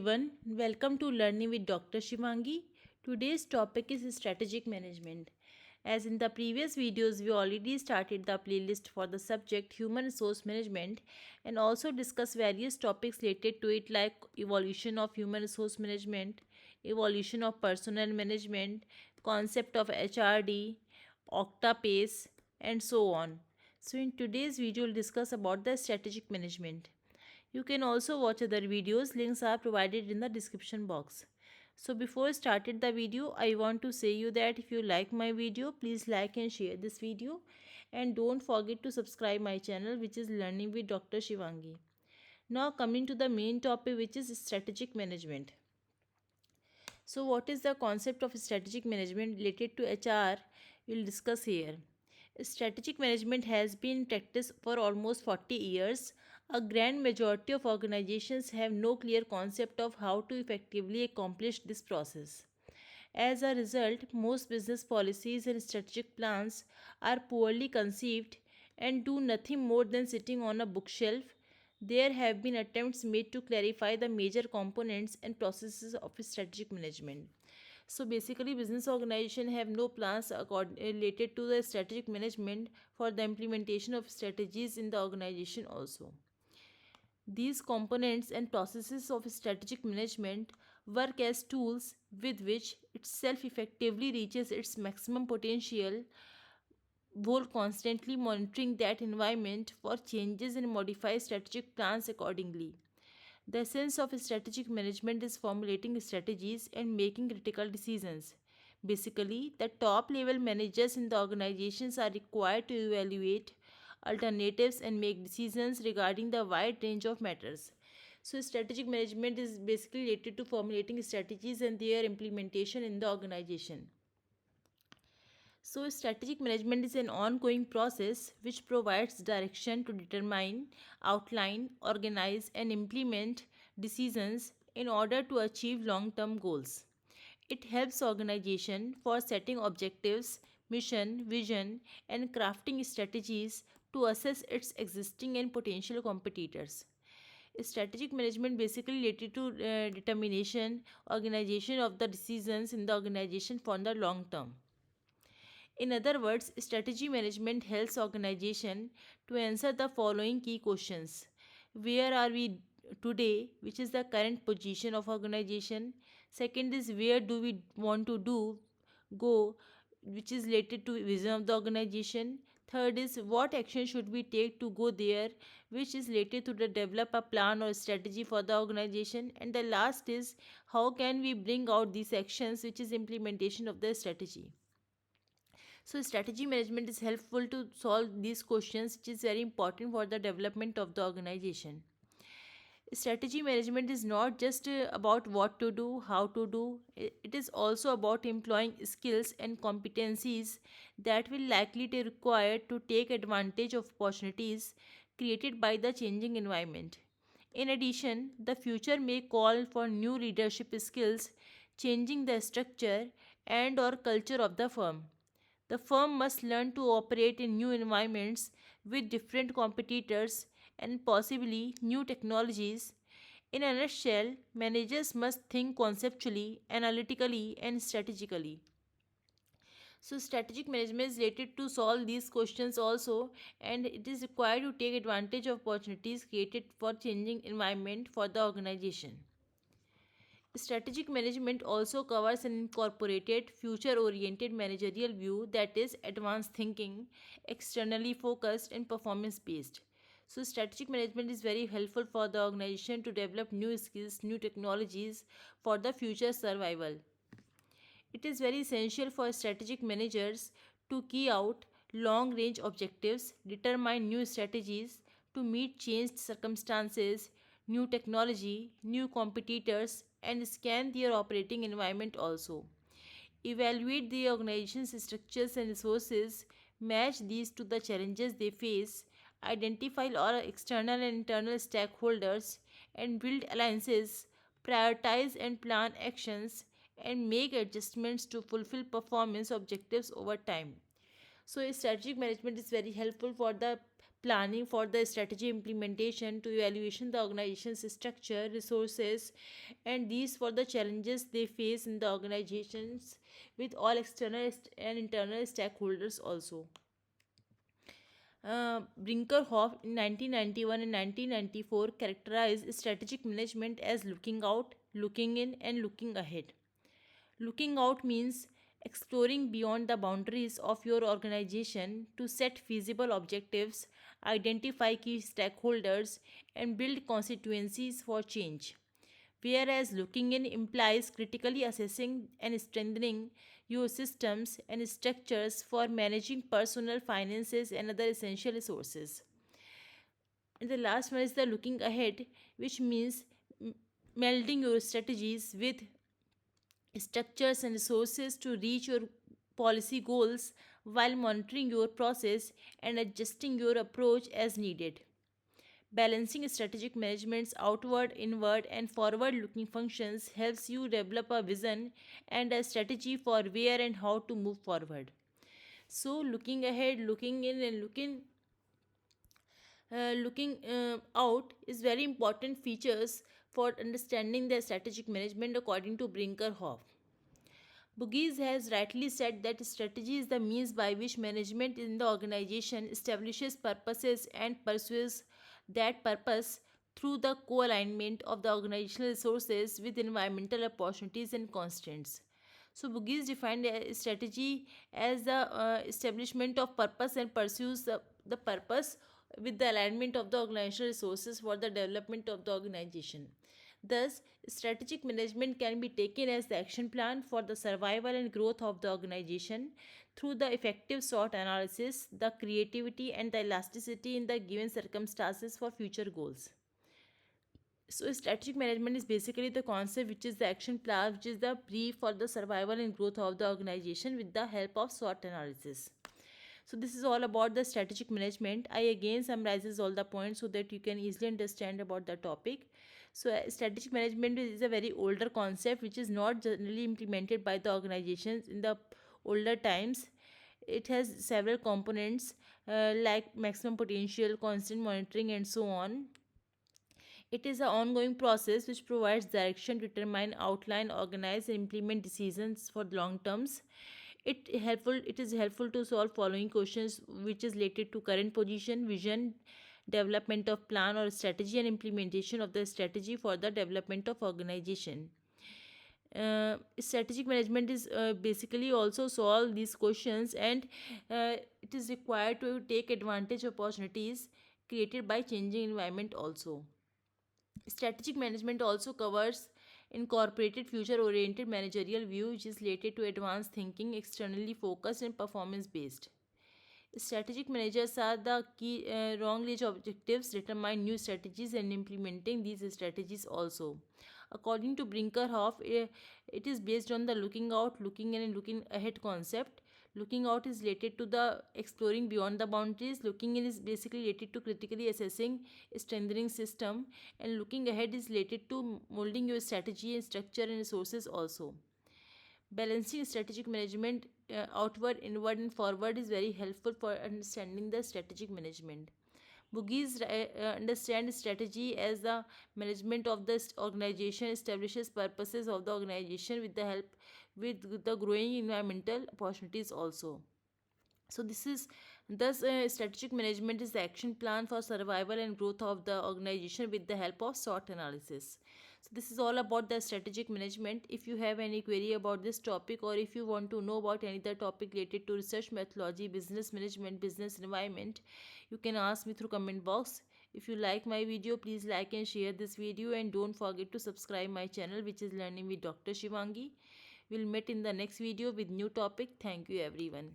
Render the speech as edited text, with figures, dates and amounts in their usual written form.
Everyone, welcome to Learning with Dr. Shivangi. Today's topic is strategic management. As in the previous videos, we already started the playlist for the subject human resource management and also discuss various topics related to it like evolution of human resource management, evolution of personnel management, concept of HRD, Octapace, and so on. So in today's video, we'll discuss about the strategic management. You can also watch other videos, links are provided in the description box. So before started the video, I want to say you that if you like my video, please like and share this video and don't forget to subscribe my channel which is Learning with Dr. Shivangi. Now coming to the main topic which is strategic management. So what is the concept of strategic management related to HR? We'll discuss here. Strategic management has been practiced for almost 40 years. A grand majority of organizations have no clear concept of how to effectively accomplish this process. As a result, most business policies and strategic plans are poorly conceived and do nothing more than sitting on a bookshelf. There have been attempts made to clarify the major components and processes of strategic management. So basically, business organization have no plans related to the strategic management for the implementation of strategies in the organization also. These components and processes of strategic management work as tools with which it self effectively reaches its maximum potential while constantly monitoring that environment for changes and modify strategic plans accordingly. The essence of strategic management is formulating strategies and making critical decisions. Basically, the top level managers in the organizations are required to evaluate alternatives and make decisions regarding the wide range of matters. So, strategic management is basically related to formulating strategies and their implementation in the organization. So, strategic management is an ongoing process which provides direction to determine, outline, organize, and implement decisions in order to achieve long term goals. It helps organization for setting objectives, mission, vision, and crafting strategies to assess its existing and potential competitors. Strategic management basically related to determination, organization of the decisions in the organization for the long term. In other words, strategy management helps organization to answer the following key questions. Where are we today, which is the current position of organization? Second is where do we want to go, which is related to vision of the organization. Third is what action should we take to go there, which is related to the develop a plan or strategy for the organization. And the last is how can we bring out these actions, which is implementation of the strategy. So, strategy management is helpful to solve these questions, which is very important for the development of the organization. Strategy management is not just about what to do, how to do, it is also about employing skills and competencies that will likely to require to take advantage of opportunities created by the changing environment. In addition, the future may call for new leadership skills, changing the structure and or culture of the firm. The firm must learn to operate in new environments with different competitors and possibly new technologies. In a nutshell, managers must think conceptually, analytically, and strategically. So, strategic management is related to solve these questions also, and it is required to take advantage of opportunities created for changing environment for the organization. Strategic management also covers an incorporated, future oriented managerial view that is advanced thinking, externally focused, and performance based. So, strategic management is very helpful for the organization to develop new skills, new technologies for the future survival. It is very essential for strategic managers to key out long range objectives, determine new strategies to meet changed circumstances, new technology, new competitors, and scan their operating environment also. Evaluate the organization's structures and resources, match these to the challenges they face, identify all external and internal stakeholders, and build alliances, prioritize and plan actions, and make adjustments to fulfill performance objectives over time. So, strategic management is very helpful for the planning for the strategy implementation to evaluation the organization's structure, resources, and these for the challenges they face in the organizations with all external and internal stakeholders also. Brinkerhoff in 1991 and 1994 characterized strategic management as looking out, looking in, and looking ahead. Looking out means exploring beyond the boundaries of your organization to set feasible objectives, identify key stakeholders, and build constituencies for change. Whereas looking in implies critically assessing and strengthening your systems and structures for managing personal finances and other essential resources. And the last one is the looking ahead, which means melding your strategies with structures and resources to reach your policy goals while monitoring your process and adjusting your approach as needed. Balancing strategic management's outward, inward, and forward looking functions helps you develop a vision and a strategy for where and how to move forward. So, looking ahead, looking in, and looking out is very important features for understanding the strategic management according to Brinkerhoff. Bugis has rightly said that strategy is the means by which management in the organization establishes purposes and pursues that purpose through the co alignment of the organizational resources with environmental opportunities and constraints. So, Bugis defined a strategy as the establishment of purpose and pursues the purpose with the alignment of the organizational resources for the development of the organization. Thus, strategic management can be taken as the action plan for the survival and growth of the organization through the effective SWOT analysis, the creativity, and the elasticity in the given circumstances for future goals. So, strategic management is basically the concept which is the action plan, which is the brief for the survival and growth of the organization with the help of SWOT analysis. So this is all about the strategic management. I again summarizes all the points so that you can easily understand about the topic. So strategic management is a very older concept which is not generally implemented by the organizations in the older times. It has several components like maximum potential, constant monitoring, and so on. It is an ongoing process which provides direction, determine, outline, organize, and implement decisions for long terms. It is helpful to solve following questions which is related to current position, vision, development of plan or strategy, and implementation of the strategy for the development of organization. Strategic management is basically also solve these questions, and it is required to take advantage of opportunities created by changing environment also. Strategic management also covers incorporated future oriented managerial view which is related to advanced thinking, externally focused, and performance based. Strategic managers are the key long range objectives, determine new strategies, and implementing these strategies also. According to Brinkerhoff, it is based on the looking out, looking in, and looking ahead concept. Looking out is related to the exploring beyond the boundaries. Looking in is basically related to critically assessing, strengthening system, and looking ahead is related to molding your strategy and structure and resources also. Balancing strategic management outward, inward, and forward is very helpful for understanding the strategic management. Boogies understand strategy as the management of the organization establishes purposes of the organization with the help with the growing environmental opportunities also. So this is thus strategic management is the action plan for survival and growth of the organization with the help of SWOT analysis. So this is all about the strategic management. If you have any query about this topic, or if you want to know about any other topic related to research methodology, business management, business environment, you can ask me through comment box. If you like my video, please like and share this video, and don't forget to subscribe my channel which is Learning with Dr. Shivangi. We'll meet in the next video with new topic. Thank you everyone.